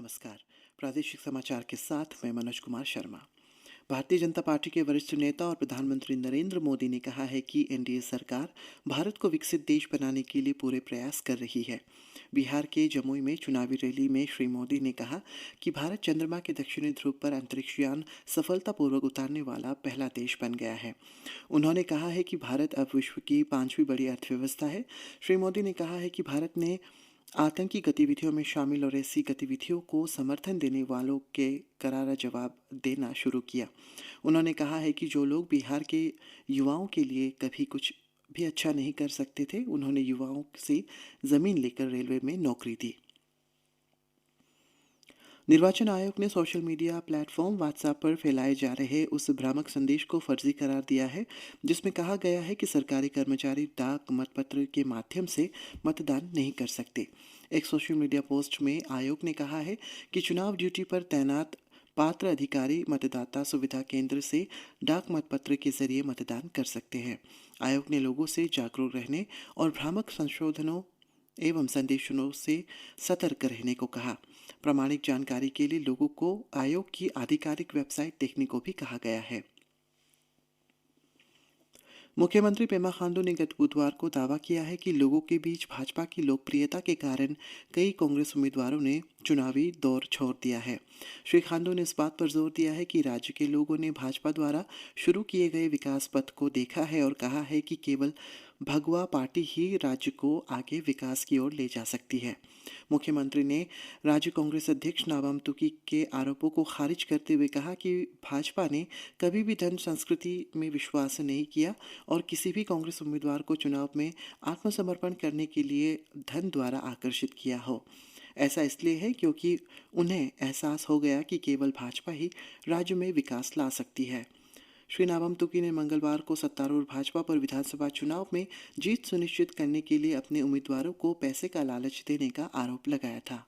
नमस्कार। प्रादेशिक समाचार के साथ मैं मनोज कुमार शर्मा। भारतीय जनता पार्टी के वरिष्ठ नेता और प्रधानमंत्री नरेंद्र मोदी ने कहा है कि एनडीए सरकार भारत को विकसित देश बनाने के लिए पूरे प्रयास कर रही है। बिहार के जमुई में चुनावी रैली में श्री मोदी ने कहा कि भारत चंद्रमा के दक्षिणी ध्रुव पर अंतरिक्ष यान सफलतापूर्वक उतारने वाला पहला देश बन गया है। उन्होंने कहा है कि भारत अब विश्व की 5वीं बड़ी अर्थव्यवस्था है। श्री मोदी ने कहा है कि भारत ने आतंकी गतिविधियों में शामिल और ऐसी गतिविधियों को समर्थन देने वालों के करारा जवाब देना शुरू किया। उन्होंने कहा है कि जो लोग बिहार के युवाओं के लिए कभी कुछ भी अच्छा नहीं कर सकते थे, उन्होंने युवाओं से ज़मीन लेकर रेलवे में नौकरी दी। निर्वाचन आयोग ने सोशल मीडिया प्लेटफॉर्म व्हाट्सएप पर फैलाए जा रहे उस भ्रामक संदेश को फर्जी करार दिया है जिसमें कहा गया है कि सरकारी कर्मचारी डाक मतपत्र के माध्यम से मतदान नहीं कर सकते। एक सोशल मीडिया पोस्ट में आयोग ने कहा है कि चुनाव ड्यूटी पर तैनात पात्र अधिकारी मतदाता सुविधा केंद्र से डाक मतपत्र के जरिए मतदान कर सकते हैं। आयोग ने लोगों से जागरूक रहने और भ्रामक संशोधनों एवं संदेशों से सतर्क रहने को कहा। प्रामाणिक जानकारी के लिए लोगों को आयोग की आधिकारिक वेबसाइट देखने को भी कहा गया है। मुख्यमंत्री पेमा खांडू ने गत बुधवार को दावा किया है कि लोगों के बीच भाजपा की लोकप्रियता के कारण कई कांग्रेस उम्मीदवारों ने चुनावी दौर छोड़ दिया है। श्री खांडू ने इस बात पर जोर दिया है कि राज्य के लोगों ने भाजपा द्वारा शुरू किए गए विकास पथ को देखा है और कहा है कि केवल भगवा पार्टी ही राज्य को आगे विकास की ओर ले जा सकती है। मुख्यमंत्री ने राज्य कांग्रेस अध्यक्ष नाबम तुकी के आरोपों को खारिज करते हुए कहा कि भाजपा ने कभी भी धन संस्कृति में विश्वास नहीं किया और किसी भी कांग्रेस उम्मीदवार को चुनाव में आत्मसमर्पण करने के लिए धन द्वारा आकर्षित किया हो। ऐसा इसलिए है क्योंकि उन्हें एहसास हो गया कि केवल भाजपा ही राज्य में विकास ला सकती है। श्री नाबम तुकी ने मंगलवार को सत्तारूढ़ भाजपा पर विधानसभा चुनाव में जीत सुनिश्चित करने के लिए अपने उम्मीदवारों को पैसे का लालच देने का आरोप लगाया था।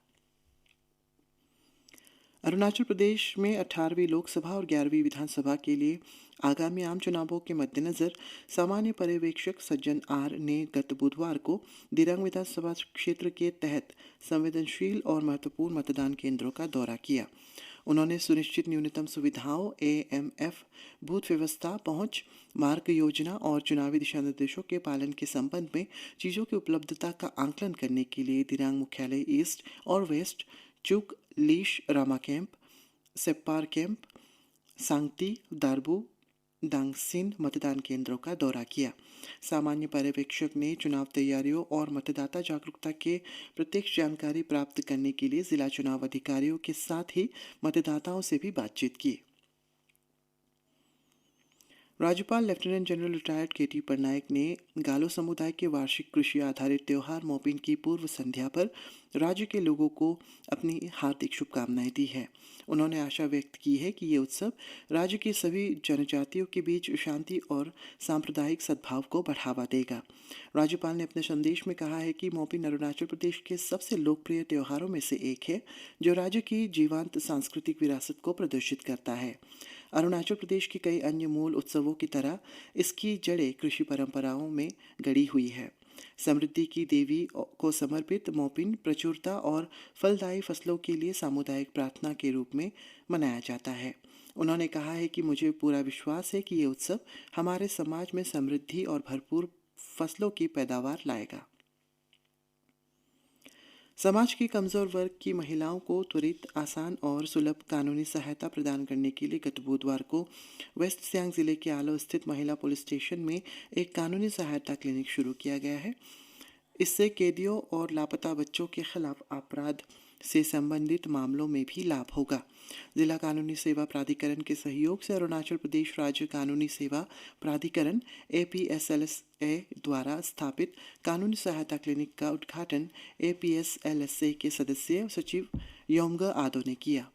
अरुणाचल प्रदेश में 18वीं लोकसभा और 11वीं विधानसभा के लिए आगामी आम चुनावों के मद्देनज़र सामान्य पर्यवेक्षक सज्जन आर ने गत बुधवार को दिरांग विधानसभा क्षेत्र के तहत संवेदनशील और महत्वपूर्ण मतदान केंद्रों का दौरा किया। उन्होंने सुनिश्चित न्यूनतम सुविधाओं एएमएफ, बूथ व्यवस्था, पहुंच, मार्ग योजना और चुनावी दिशा निर्देशों के पालन के संबंध में चीज़ों की उपलब्धता का आंकलन करने के लिए दिरांग मुख्यालय ईस्ट और वेस्ट, चुक, लीश, रामा कैंप, सेप्पार कैंप, सांगती, दारबू, दांगसिन मतदान केंद्रों का दौरा किया। सामान्य पर्यवेक्षक ने चुनाव तैयारियों और मतदाता जागरूकता के प्रत्यक्ष जानकारी प्राप्त करने के लिए जिला चुनाव अधिकारियों के साथ ही मतदाताओं से भी बातचीत की। राज्यपाल लेफ्टिनेंट जनरल रिटायर्ड केटी पटनायक ने गालो समुदाय के वार्षिक कृषि आधारित त्योहार मोपिन की पूर्व संध्या पर राज्य के लोगों को अपनी हार्दिक शुभकामनाएं दी है। उन्होंने आशा व्यक्त की है कि ये उत्सव राज्य की सभी जनजातियों के बीच शांति और सांप्रदायिक सद्भाव को बढ़ावा देगा। राज्यपाल ने अपने संदेश में कहा है कि मोपिन अरुणाचल प्रदेश के सबसे लोकप्रिय त्योहारों में से एक है जो राज्य की जीवंत सांस्कृतिक विरासत को प्रदर्शित करता है। अरुणाचल प्रदेश के कई अन्य मूल उत्सवों की तरह इसकी जड़ें कृषि परंपराओं में गड़ी हुई है। समृद्धि की देवी को समर्पित मोपिन प्रचुरता और फलदायी फसलों के लिए सामुदायिक प्रार्थना के रूप में मनाया जाता है। उन्होंने कहा है कि मुझे पूरा विश्वास है कि ये उत्सव हमारे समाज में समृद्धि और भरपूर फसलों की पैदावार लाएगा। समाज के कमज़ोर वर्ग की महिलाओं को त्वरित, आसान और सुलभ कानूनी सहायता प्रदान करने के लिए गत बुधवार को वेस्ट सियांग जिले के आलो स्थित महिला पुलिस स्टेशन में एक कानूनी सहायता क्लिनिक शुरू किया गया है। इससे कैदियों और लापता बच्चों के खिलाफ अपराध से संबंधित मामलों में भी लाभ होगा। जिला कानूनी सेवा प्राधिकरण के सहयोग से अरुणाचल प्रदेश राज्य कानूनी सेवा प्राधिकरण APSLSA द्वारा स्थापित कानूनी सहायता क्लिनिक का उद्घाटन APSLSA के सदस्य सचिव योमगा आदो ने किया।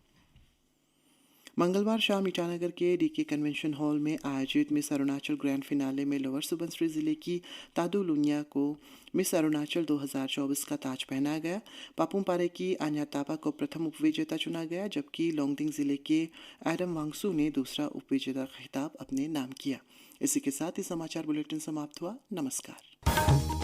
मंगलवार शाम ईटानगर के डीके कन्वेंशन हॉल में आयोजित मिस अरुणाचल ग्रैंड फिनाले में लोअर सुबनसिरी जिले की तादू लुनिया को मिस अरुणाचल 2024 का ताज पहनाया गया। पापुमपारे की आन्या तापा को प्रथम उपविजेता चुना गया, जबकि लोंगडिंग जिले के एडम वांगसू ने दूसरा उपविजेता का खिताब अपने नाम किया। इसी के साथ ही समाचार बुलेटिन समाप्त हुआ। नमस्कार।